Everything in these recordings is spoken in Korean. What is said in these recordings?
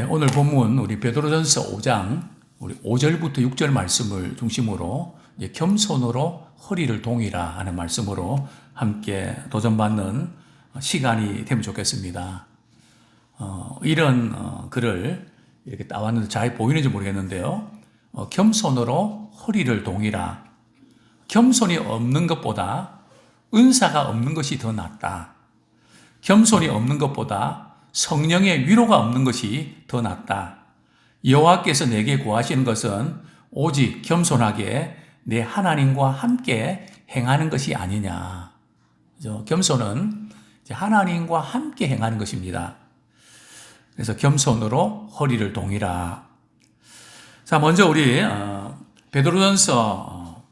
오늘 본문 우리 베드로전서 5장 우리 5절부터 6절 말씀을 중심으로 겸손으로 허리를 동이라 하는 말씀으로 함께 도전받는 시간이 되면 좋겠습니다. 이런 글을 이렇게 따왔는데 잘 보이는지 모르겠는데요. 겸손으로 허리를 동이라. 겸손이 없는 것보다 은사가 없는 것이 더 낫다. 겸손이 없는 것보다 성령의 위로가 없는 것이 더 낫다. 여호와께서 내게 구하시는 것은 오직 겸손하게 내 하나님과 함께 행하는 것이 아니냐. 겸손은 하나님과 함께 행하는 것입니다. 그래서 겸손으로 허리를 동이라. 자, 먼저 우리 베드로전서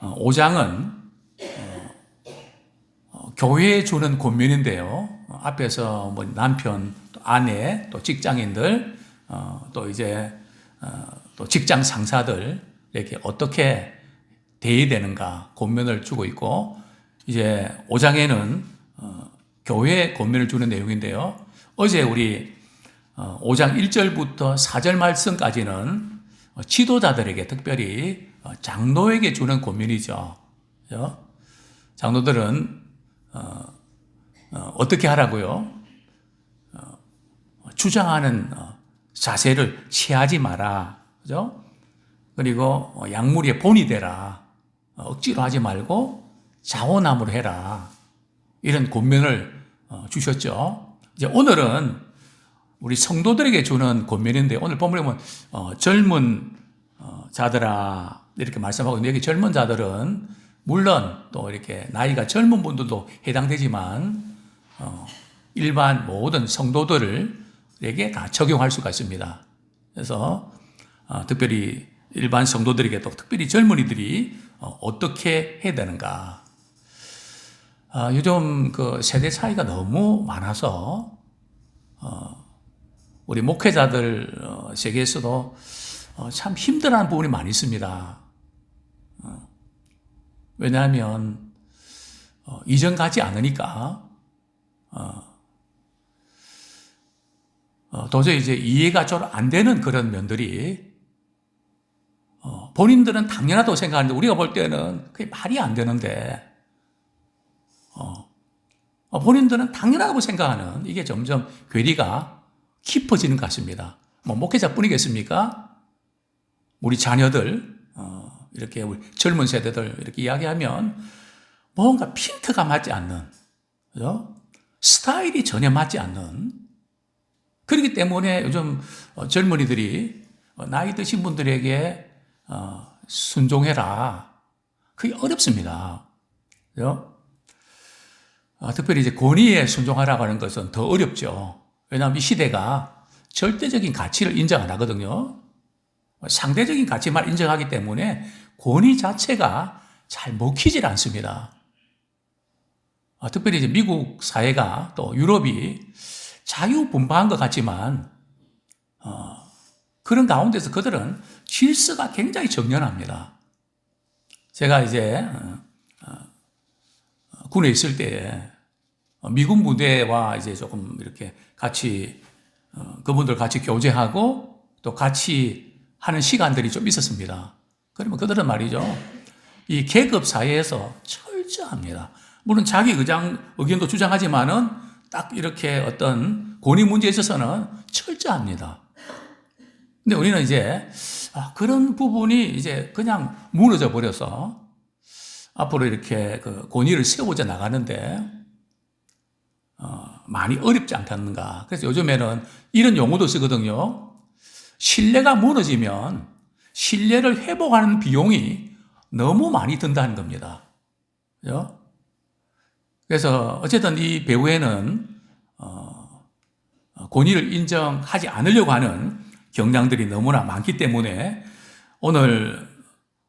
5장은 교회에 주는 권면인데요. 앞에서 뭐 남편, 또 아내, 또 직장인들, 또 이제 또 직장 상사들에게 어떻게 대해야 되는가 권면을 주고 있고, 이제 5장에는 교회에 권면을 주는 내용인데요. 어제 우리 5장 1절부터 4절 말씀까지는 지도자들에게, 특별히 장로에게 주는 권면이죠. 장로들은 어떻게 하라고요? 주장하는 자세를 취하지 마라. 그죠? 그리고 약물의 본이 되라. 억지로 하지 말고 자원함으로 해라. 이런 권면을 주셨죠. 이제 오늘은 우리 성도들에게 주는 권면인데, 오늘 본문에 보면 젊은 자들아 이렇게 말씀하고 있는데, 여기 젊은 자들은 물론 또 이렇게 나이가 젊은 분들도 해당되지만 일반 모든 성도들에게 다 적용할 수가 있습니다. 그래서 특별히 일반 성도들에게 또 특별히 젊은이들이 어떻게 해야 되는가. 요즘 그 세대 차이가 너무 많아서 우리 목회자들 세계에서도 참 힘들어하는 부분이 많이 있습니다. 왜냐하면 이전 가지 않으니까 도저히 이제 이해가 잘 안 되는 그런 면들이 본인들은 당연하다고 생각하는데 우리가 볼 때는 그게 말이 안 되는데 본인들은 당연하다고 생각하는 이게 점점 괴리가 깊어지는 것 같습니다. 뭐 목회자뿐이겠습니까? 우리 자녀들 이렇게 우리 젊은 세대들 이렇게 이야기하면 뭔가 핀트가 맞지 않는, 그죠? 스타일이 전혀 맞지 않는. 그렇기 때문에 요즘 젊은이들이 나이 드신 분들에게 순종해라. 그게 어렵습니다. 그죠? 특별히 이제 권위에 순종하라고 하는 것은 더 어렵죠. 왜냐하면 이 시대가 절대적인 가치를 인정 안 하거든요. 상대적인 가치만 인정하기 때문에 권위 자체가 잘 먹히질 않습니다. 특별히 이제 미국 사회가 또 유럽이 자유분방한 것 같지만 그런 가운데서 그들은 질서가 굉장히 정연합니다. 제가 이제 군에 있을 때 미군 부대와 이제 조금 이렇게 같이 그분들 같이 교제하고 또 같이 하는 시간들이 좀 있었습니다. 그러면 그들은 말이죠, 이 계급 사회에서 철저합니다. 물론 자기 의견도 주장하지만은 딱 이렇게 어떤 권위 문제에 있어서는 철저합니다. 근데 우리는 이제 그런 부분이 이제 그냥 무너져 버려서 앞으로 이렇게 그 권위를 세우자 나가는데 많이 어렵지 않겠는가. 그래서 요즘에는 이런 용어도 쓰거든요. 신뢰가 무너지면 신뢰를 회복하는 비용이 너무 많이 든다는 겁니다. 그죠? 그래서 어쨌든 이 배후에는 권위를 인정하지 않으려고 하는 경향들이 너무나 많기 때문에 오늘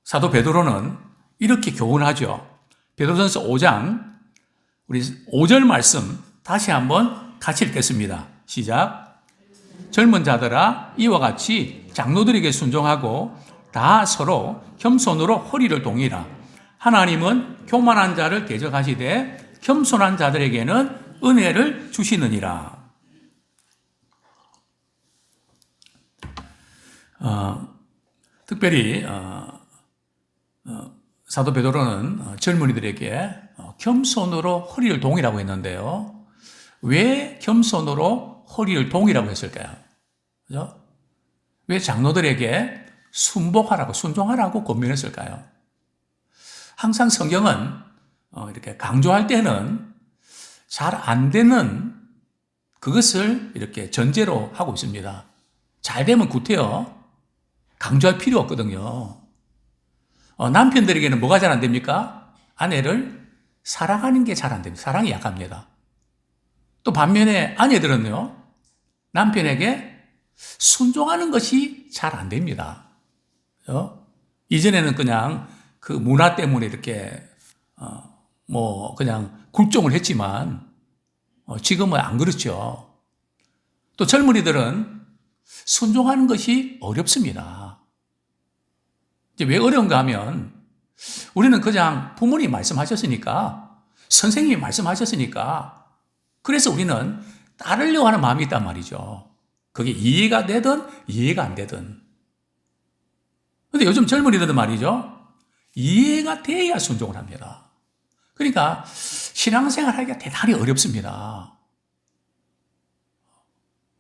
사도 베드로는 이렇게 교훈하죠. 베드로전서 5장 우리 5절 말씀 다시 한번 같이 읽겠습니다. 시작. 젊은 자들아 이와 같이 장로들에게 순종하고 다 서로 겸손으로 허리를 동이라. 하나님은 교만한 자를 대적하시되 겸손한 자들에게는 은혜를 주시느니라. 특별히 사도 베드로는 젊은이들에게 겸손으로 허리를 동이라고 했는데요. 왜 겸손으로 허리를 동이라고 했을까요? 그죠? 왜 장로들에게 순복하라고, 순종하라고 권면했을까요? 항상 성경은 이렇게 강조할 때는 잘 안 되는 그것을 이렇게 전제로 하고 있습니다. 잘 되면 굿해요. 강조할 필요 없거든요. 남편들에게는 뭐가 잘 안 됩니까? 아내를 사랑하는 게 잘 안 됩니다. 사랑이 약합니다. 또 반면에 아내들은요, 남편에게 순종하는 것이 잘 안 됩니다. 이전에는 그냥 그 문화 때문에 이렇게, 그냥 굴종을 했지만, 지금은 안 그렇죠. 또 젊은이들은 순종하는 것이 어렵습니다. 이제 왜 어려운가 하면, 우리는 그냥 부모님이 말씀하셨으니까, 선생님이 말씀하셨으니까, 그래서 우리는 따르려고 하는 마음이 있단 말이죠. 그게 이해가 되든 이해가 안 되든. 근데 요즘 젊은이들은 말이죠. 이해가 돼야 순종을 합니다. 그러니까 신앙생활 하기가 대단히 어렵습니다.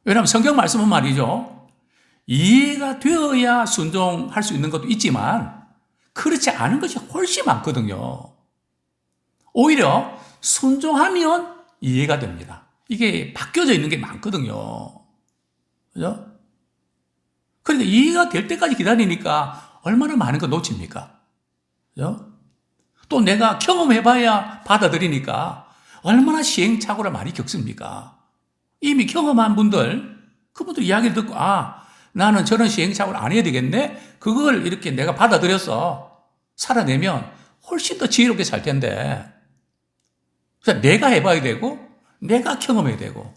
왜냐하면 성경 말씀은 말이죠. 이해가 되어야 순종할 수 있는 것도 있지만 그렇지 않은 것이 훨씬 많거든요. 오히려 순종하면 이해가 됩니다. 이게 바뀌어져 있는 게 많거든요. 그죠? 그러니까 이해가 될 때까지 기다리니까 얼마나 많은 거 놓칩니까? 그죠? 또 내가 경험해봐야 받아들이니까 얼마나 시행착오를 많이 겪습니까? 이미 경험한 분들, 그분들 이야기를 듣고, 나는 저런 시행착오를 안 해야 되겠네? 그걸 이렇게 내가 받아들여서 살아내면 훨씬 더 지혜롭게 살 텐데. 그래서 내가 해봐야 되고, 내가 경험해야 되고.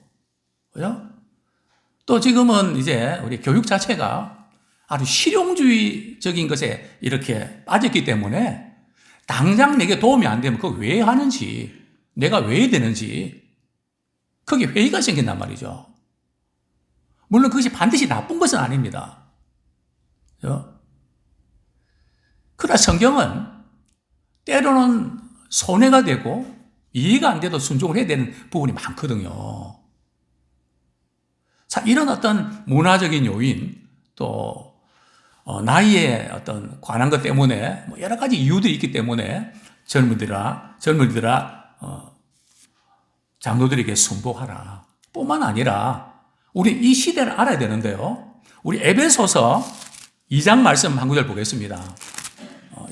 그죠? 또 지금은 이제 우리 교육 자체가 아주 실용주의적인 것에 이렇게 빠졌기 때문에 당장 내게 도움이 안 되면 그거 왜 하는지, 내가 왜 해야 되는지, 거기에 회의가 생긴단 말이죠. 물론 그것이 반드시 나쁜 것은 아닙니다. 그러나 성경은 때로는 손해가 되고 이해가 안 돼도 순종을 해야 되는 부분이 많거든요. 자, 이런 어떤 문화적인 요인, 또 나이에 어떤 관한 것 때문에 여러 가지 이유들이 있기 때문에 젊은이들아 장로들에게 순복하라 뿐만 아니라 우리 이 시대를 알아야 되는데요. 우리 에베소서 2장 말씀 한 구절 보겠습니다.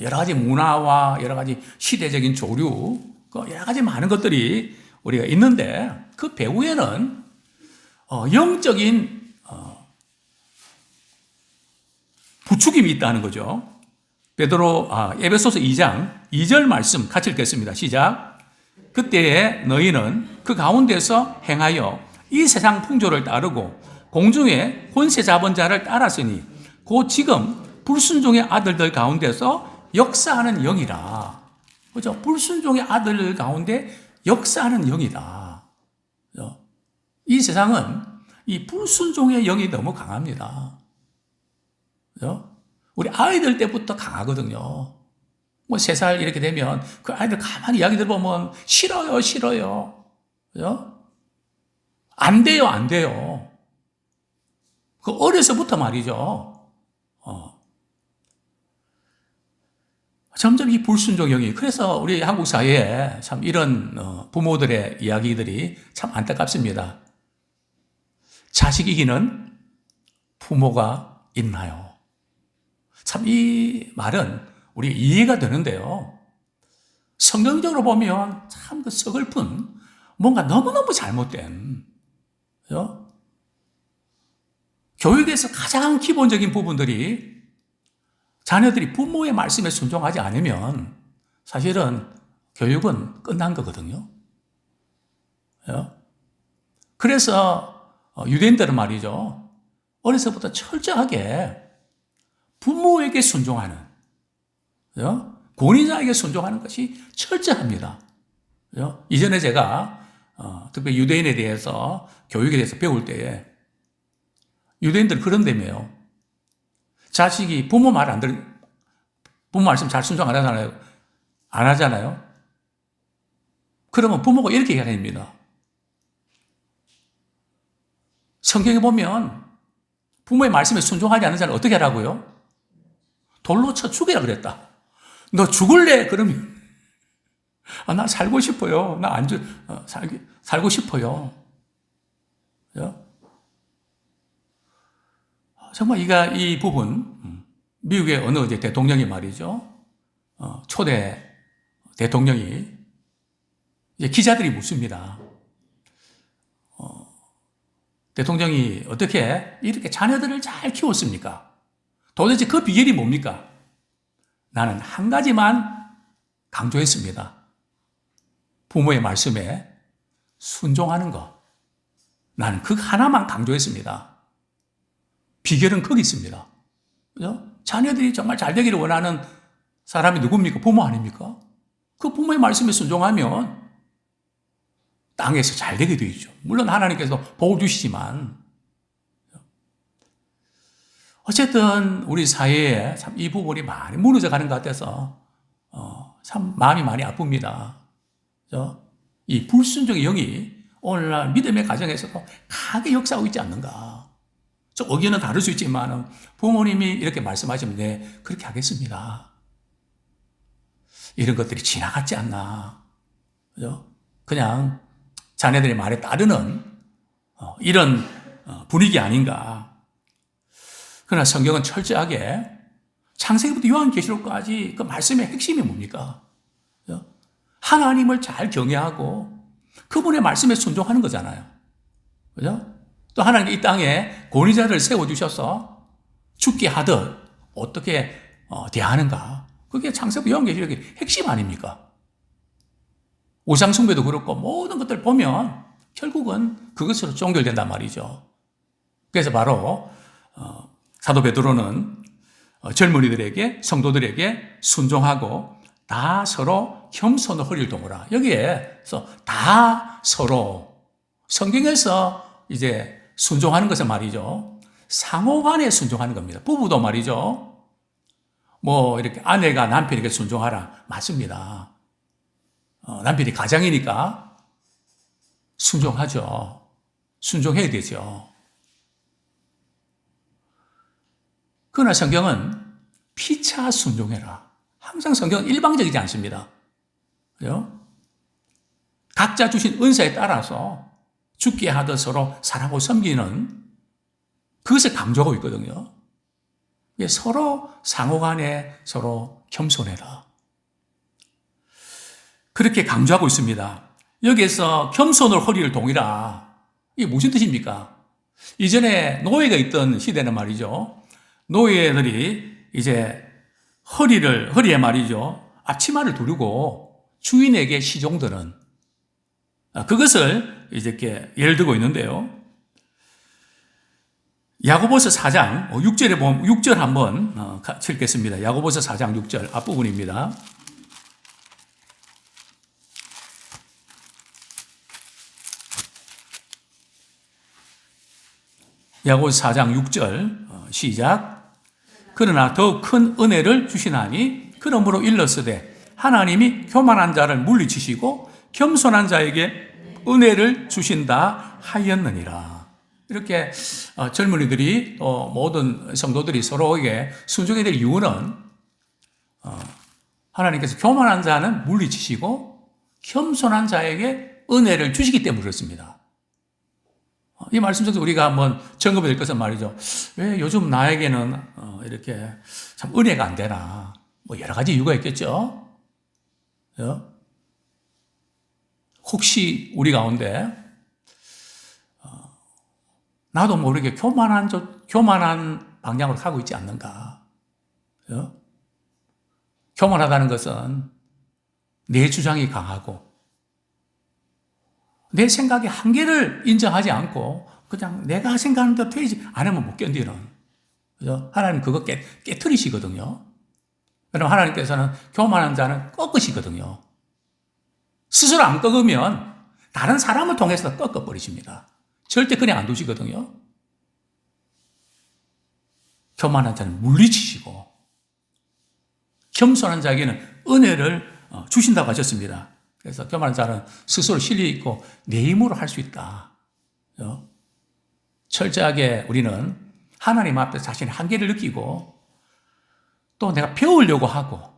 여러 가지 문화와 여러 가지 시대적인 조류, 여러 가지 많은 것들이 우리가 있는데 그 배후에는 영적인 부추김이 있다는 거죠. 에베소서 2장 2절 말씀 같이 읽겠습니다. 시작. 그때에 너희는 그 가운데서 행하여 이 세상 풍조를 따르고 공중의 권세 잡은 자를 따랐으니 곧 지금 불순종의 아들들 가운데서 역사하는 영이라. 그죠? 불순종의 아들 가운데 역사하는 영이다. 그죠? 이 세상은 이 불순종의 영이 너무 강합니다. 그죠? 우리 아이들 때부터 강하거든요. 3살 이렇게 되면 그 아이들 가만히 이야기 들어보면 싫어요. 그죠? 안 돼요. 그 어려서부터 말이죠. 점점 이 불순종형이, 그래서 우리 한국 사회에 참 이런 부모들의 이야기들이 참 안타깝습니다. 자식 이기는 부모가 있나요? 참 이 말은 우리 이해가 되는데요. 성경적으로 보면 참 그 서글픈, 뭔가 너무너무 잘못된, 그죠? 교육에서 가장 기본적인 부분들이 자녀들이 부모의 말씀에 순종하지 않으면 사실은 교육은 끝난 거거든요. 그죠? 그래서 유대인들은 말이죠. 어려서부터 철저하게 부모에게 순종하는, 그죠? 권위자에게 순종하는 것이 철저합니다. 그죠? 이전에 제가 특별히 유대인에 대해서 교육에 대해서 배울 때에 유대인들 그런다며요. 자식이 부모 말 부모 말씀 잘 순종 안 하잖아요. 안 하잖아요. 그러면 부모가 이렇게 해야 됩니다. 성경에 보면 부모의 말씀에 순종하지 않는 자는 어떻게 하라고요? 돌로 쳐 죽여라 그랬다. 너 죽을래? 그러면 나 살고 싶어요. 나 살고 싶어요. 정말 이 부분, 미국의 어느 대통령이 말이죠. 초대 대통령이 이제 기자들이 묻습니다. 대통령이 어떻게 이렇게 자녀들을 잘 키웠습니까? 도대체 그 비결이 뭡니까? 나는 한 가지만 강조했습니다. 부모의 말씀에 순종하는 것. 나는 그 하나만 강조했습니다. 비결은 거기 있습니다. 그죠? 자녀들이 정말 잘 되기를 원하는 사람이 누굽니까? 부모 아닙니까? 그 부모의 말씀에 순종하면 땅에서 잘 되게 되죠. 물론 하나님께서 복을 주시지만 어쨌든 우리 사회에 참 이 부분이 많이 무너져 가는 것 같아서 참 마음이 많이 아픕니다. 이 불순종의 영이 오늘날 믿음의 가정에서도 강하게 역사하고 있지 않는가. 좀 의견은 다를 수 있지만 부모님이 이렇게 말씀하시면 네, 그렇게 하겠습니다. 이런 것들이 지나갔지 않나. 그죠? 그냥 자녀들의 말에 따르는 이런 분위기 아닌가. 그러나 성경은 철저하게 창세기부터 요한계시록까지 그 말씀의 핵심이 뭡니까? 하나님을 잘 경외하고 그분의 말씀에 순종하는 거잖아요. 그죠? 또 하나님 이 땅에 권위자를 세워주셔서 죽게 하듯 어떻게 대하는가. 그게 창세기 요한계시록의 핵심 아닙니까? 우상숭배도 그렇고 모든 것들 보면 결국은 그것으로 종결된단 말이죠. 그래서 바로 사도 베드로는 젊은이들에게 성도들에게 순종하고 다 서로 겸손의 허리를 동으라. 여기에서 다 서로 성경에서 이제 순종하는 것은 말이죠. 상호간에 순종하는 겁니다. 부부도 말이죠. 뭐 이렇게 아내가 남편에게 순종하라. 맞습니다. 남편이 가장이니까 순종하죠. 순종해야 되죠. 그러나 성경은 피차 순종해라. 항상 성경은 일방적이지 않습니다. 그죠? 각자 주신 은사에 따라서 죽게 하듯 서로 사랑하고 섬기는 그것을 강조하고 있거든요. 서로 상호간에 서로 겸손해라. 그렇게 강조하고 있습니다. 여기에서 겸손을 허리를 동이라. 이게 무슨 뜻입니까? 이전에 노예가 있던 시대는 말이죠. 노예들이 이제 허리에 말이죠. 앞치마를 두르고 주인에게 시종드는 그것을 이제 이렇게 예를 들고 있는데요. 야고보서 4장 6절에 보면 6절 한번 읽겠습니다. 야고보서 4장 6절 앞부분입니다. 야고보서 4장 6절 시작. 그러나 더 큰 은혜를 주시나니 그러므로 일렀으되 하나님이 교만한 자를 물리치시고 겸손한 자에게 은혜를 주신다 하였느니라. 이렇게 젊은이들이 또 모든 성도들이 서로에게 순종해야 될 이유는 하나님께서 교만한 자는 물리치시고 겸손한 자에게 은혜를 주시기 때문에 그렇습니다. 이 말씀 속에서 우리가 한번 점검해야 될 것은 말이죠. 왜 요즘 나에게는 이렇게 참 은혜가 안 되나. 뭐 여러 가지 이유가 있겠죠. 혹시 우리 가운데 나도 모르게 교만한 방향으로 가고 있지 않는가. 교만하다는 것은 내 주장이 강하고 내 생각의 한계를 인정하지 않고 그냥 내가 생각하는 대로 되지 않으면 못 견디는. 그죠? 하나님 그거 깨트리시거든요. 그럼 하나님께서는 교만한 자는 꺾으시거든요. 스스로 안 꺾으면 다른 사람을 통해서 꺾어버리십니다. 절대 그냥 안 두시거든요. 교만한 자는 물리치시고 겸손한 자에게는 은혜를 주신다고 하셨습니다. 그래서 교만한 자는 스스로 실리 있고 내 힘으로 할 수 있다. 철저하게 우리는 하나님 앞에 자신의 한계를 느끼고 또 내가 배우려고 하고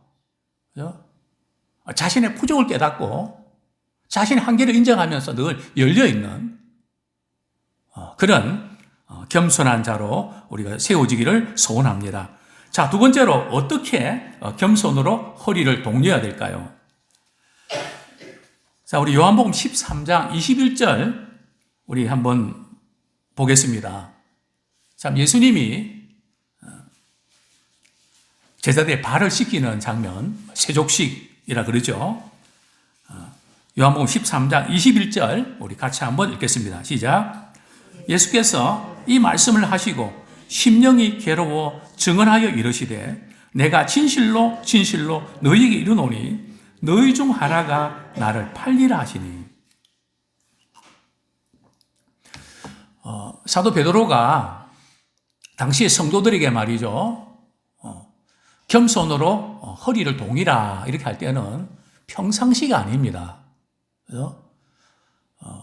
자신의 부족을 깨닫고 자신의 한계를 인정하면서 늘 열려있는 그런 겸손한 자로 우리가 세워지기를 소원합니다. 자, 두 번째로 어떻게 겸손으로 허리를 동여야 될까요? 자, 우리 요한복음 13장 21절 우리 한번 보겠습니다. 참 예수님이 제자들의 발을 씻기는 장면, 세족식이라 그러죠. 요한복음 13장 21절 우리 같이 한번 읽겠습니다. 시작. 예수께서 이 말씀을 하시고 심령이 괴로워 증언하여 이르시되 내가 진실로 진실로 너희에게 이르노니 너희 중 하나가 나를 팔리라 하시니. 사도 베드로가 당시의 성도들에게 말이죠, 겸손으로 허리를 동이라 이렇게 할 때는 평상시가 아닙니다. 그래서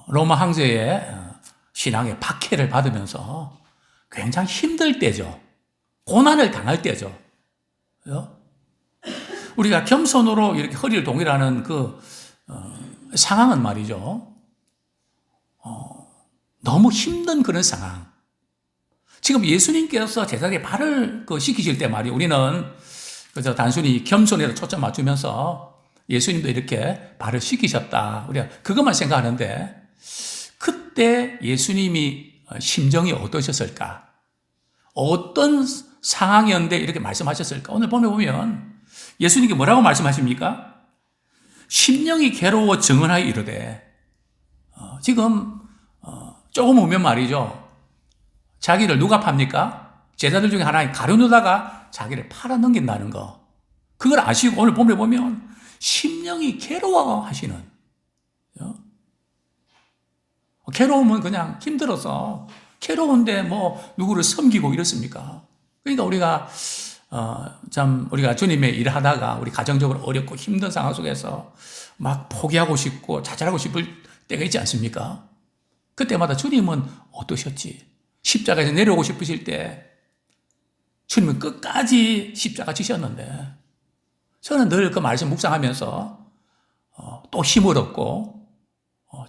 로마 황제의 신앙의 박해를 받으면서 굉장히 힘들 때죠. 고난을 당할 때죠. 우리가 겸손으로 이렇게 허리를 동이라는 그 상황은 말이죠, 너무 힘든 그런 상황. 지금 예수님께서 제자들의 발을 씻기실 때 말이에요, 우리는 그저 단순히 겸손에도 초점 맞추면서 예수님도 이렇게 발을 씻기셨다, 우리가 그것만 생각하는데 그때 예수님이 심정이 어떠셨을까? 어떤 상황이었는데 이렇게 말씀하셨을까? 오늘 보면 예수님께 뭐라고 말씀하십니까? 심령이 괴로워 증언하여 이르되, 지금 조금 오면 말이죠, 자기를 누가 팝니까? 제자들 중에 하나인 가룟유다가 자기를 팔아넘긴다는 거, 그걸 아시고 오늘 보면 심령이 괴로워하시는, 괴로우면 그냥 힘들어서 괴로운데 뭐 누구를 섬기고 이렇습니까? 그러니까 우리가 우리가 주님의 일을 하다가 우리 가정적으로 어렵고 힘든 상황 속에서 막 포기하고 싶고 좌절하고 싶을 때가 있지 않습니까? 그때마다 주님은 어떠셨지? 십자가에서 내려오고 싶으실 때 주님은 끝까지 십자가 지셨는데, 저는 늘 그 말씀 묵상하면서 또 힘을 얻고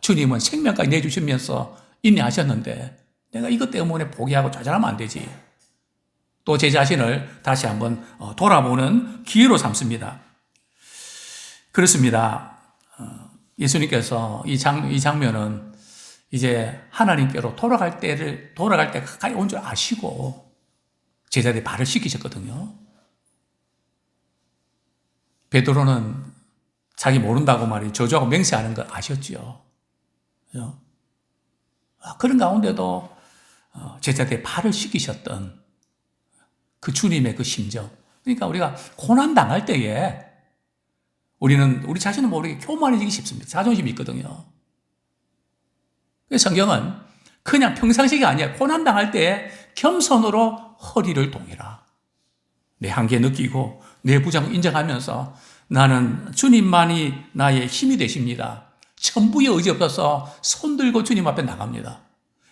주님은 생명까지 내주시면서 인내하셨는데 내가 이것 때문에 포기하고 좌절하면 안 되지. 또 제 자신을 다시 한번 돌아보는 기회로 삼습니다. 그렇습니다. 예수님께서 이 장면은 이제 하나님께로 돌아갈 때 가까이 온 줄 아시고 제자들의 발을 씻기셨거든요. 베드로는 자기 모른다고 말이 저주하고 맹세하는 거 아셨죠. 그런 가운데도 제자들의 발을 씻기셨던 그 주님의 그 심정. 그러니까 우리가 고난 당할 때에 우리는 우리 자신은 모르게 교만해지기 쉽습니다. 자존심이 있거든요. 성경은 그냥 평상시가 아니야. 고난 당할 때에 겸손으로 허리를 동이라. 내 한계 느끼고 내 부족을 인정하면서 나는 주님만이 나의 힘이 되십니다. 천부의 의지 없어서 손들고 주님 앞에 나갑니다.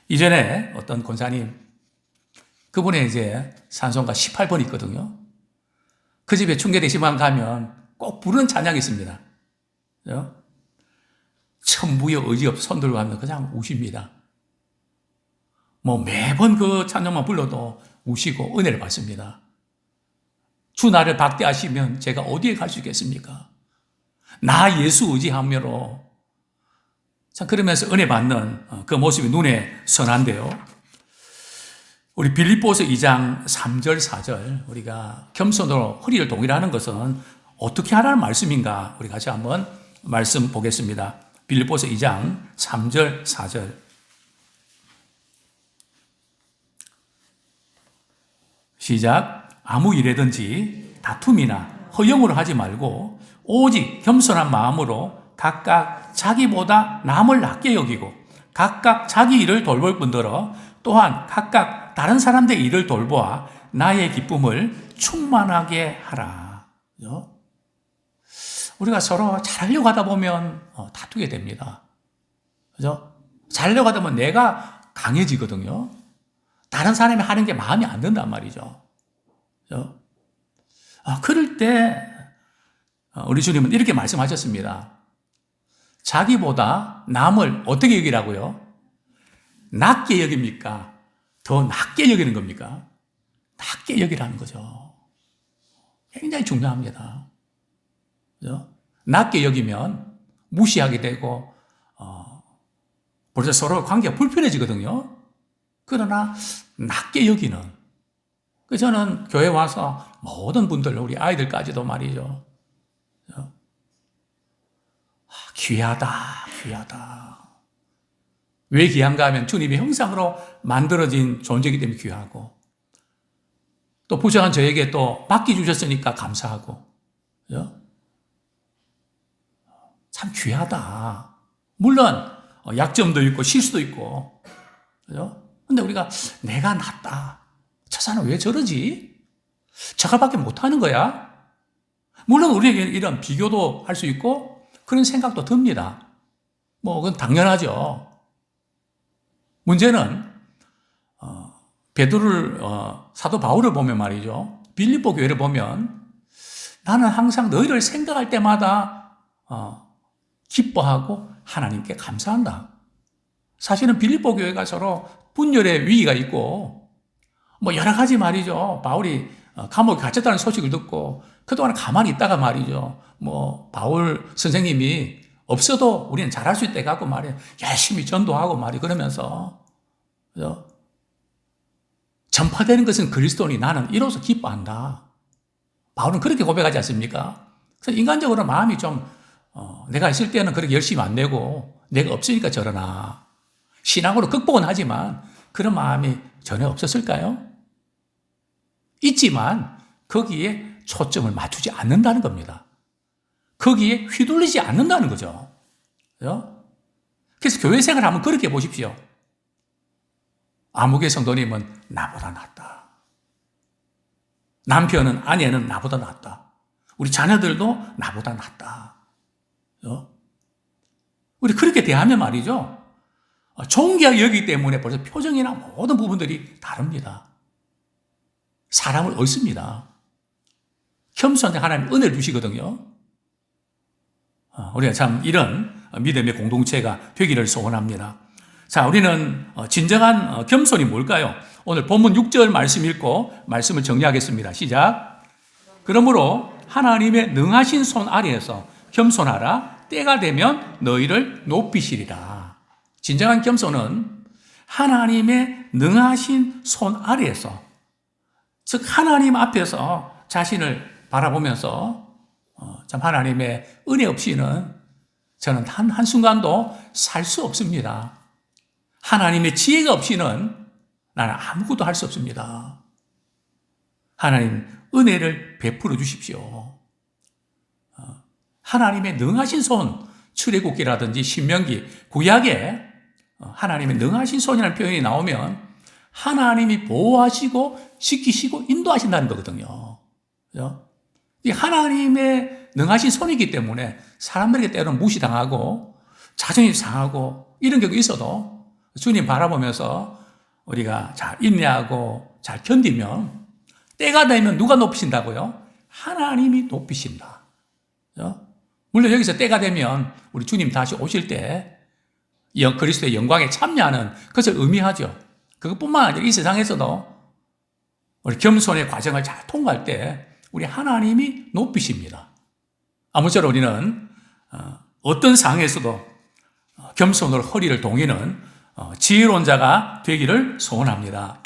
이전에 어떤 권사님, 그분의 이제 산송가 18번 있거든요. 그 집에 충계대시만 가면 꼭 부르는 찬양이 있습니다. 천부의 의지 없어 손들고 가면 그냥 우십니다. 뭐 매번 그 찬양만 불러도 우시고 은혜를 받습니다. 주 나를 박대하시면 제가 어디에 갈 수 있겠습니까? 나 예수 의지하므로. 참 그러면서 은혜 받는 그 모습이 눈에 선한데요. 우리 빌립보서 2장 3절 4절 우리가 겸손으로 허리를 동이라는 것은 어떻게 하라는 말씀인가? 우리 같이 한번 말씀 보겠습니다. 빌립보서 2장 3절 4절 시작. 아무 일에든지 다툼이나 허영으로 하지 말고 오직 겸손한 마음으로 각각 자기보다 남을 낮게 여기고 각각 자기 일을 돌볼 뿐더러 또한 각각 내가 다른 사람들의 일을 돌보아 나의 기쁨을 충만하게 하라. 그죠? 우리가 서로 잘하려고 하다 보면 다투게 됩니다. 그죠? 잘하려고 하다 보면 내가 강해지거든요. 다른 사람이 하는 게 마음에 안 든단 말이죠. 그죠? 그럴 때 우리 주님은 이렇게 말씀하셨습니다. 자기보다 남을 어떻게 여기라고요? 낮게 여깁니까? 더 낮게 여기는 겁니까? 낮게 여기라는 거죠. 굉장히 중요합니다. 그죠? 낮게 여기면 무시하게 되고 벌써 서로 관계가 불편해지거든요. 그러나 낮게 여기는, 저는 교회 와서 모든 분들, 우리 아이들까지도 말이죠. 귀하다, 귀하다. 왜 귀한가 하면 주님의 형상으로 만들어진 존재이기 때문에 귀하고, 또 부정한 저에게 또 맡겨주셨으니까 감사하고, 그죠? 참 귀하다. 물론 약점도 있고 실수도 있고, 그죠? 근데 우리가 내가 낫다. 저 사람 왜 저러지? 저거밖에 못하는 거야? 물론 우리에게 이런 비교도 할 수 있고 그런 생각도 듭니다. 그건 당연하죠. 문제는 베드로를 사도 바울을 보면 말이죠. 빌립보 교회를 보면 나는 항상 너희를 생각할 때마다 기뻐하고 하나님께 감사한다. 사실은 빌립보 교회가 서로 분열의 위기가 있고 여러 가지 말이죠. 바울이 감옥에 갇혔다는 소식을 듣고 그동안 가만히 있다가 말이죠. 바울 선생님이 없어도 우리는 잘할 수 있다 해갖고 말이에요. 열심히 전도하고 말이 그러면서, 그죠? 전파되는 것은 그리스도니 나는 이로써 기뻐한다. 바울은 그렇게 고백하지 않습니까? 그래서 인간적으로 마음이 좀, 내가 있을 때는 그렇게 열심히 안 내고, 내가 없으니까 저러나. 신앙으로 극복은 하지만 그런 마음이 전혀 없었을까요? 있지만 거기에 초점을 맞추지 않는다는 겁니다. 거기에 휘둘리지 않는다는 거죠. 그죠? 그래서 교회 생활을 한번 그렇게 보십시오. 아무개 성도님은 나보다 낫다. 남편은, 아내는 나보다 낫다. 우리 자녀들도 나보다 낫다. 그죠? 우리 그렇게 대하면 말이죠. 존귀하게 여기기 때문에 벌써 표정이나 모든 부분들이 다릅니다. 사람을 얻습니다. 겸손한 하나님 은혜를 주시거든요. 우리가 참 이런 믿음의 공동체가 되기를 소원합니다. 자, 우리는 진정한 겸손이 뭘까요? 오늘 본문 6절 말씀 읽고 말씀을 정리하겠습니다. 시작. 그러므로 하나님의 능하신 손 아래에서 겸손하라. 때가 되면 너희를 높이시리라. 진정한 겸손은 하나님의 능하신 손 아래에서, 즉 하나님 앞에서 자신을 바라보면서 참 하나님의 은혜 없이는 저는 단 한순간도 살 수 없습니다. 하나님의 지혜가 없이는 나는 아무것도 할 수 없습니다. 하나님 은혜를 베풀어 주십시오. 하나님의 능하신 손, 출애굽기라든지 신명기, 구약에 하나님의 능하신 손이라는 표현이 나오면 하나님이 보호하시고 지키시고 인도하신다는 거거든요. 그죠? 이 하나님의 능하신 손이기 때문에 사람들에게 때로는 무시당하고 자존심 상하고 이런 경우 있어도 주님 바라보면서 우리가 잘 인내하고 잘 견디면 때가 되면 누가 높이신다고요? 하나님이 높이신다. 그죠? 물론 여기서 때가 되면 우리 주님 다시 오실 때 그리스도의 영광에 참여하는 것을 의미하죠. 그것뿐만 아니라 이 세상에서도 우리 겸손의 과정을 잘 통과할 때 우리 하나님이 높이십니다. 아무쪼록 우리는 어떤 상황에서도 겸손으로 허리를 동이는 지혜로운 자가 되기를 소원합니다.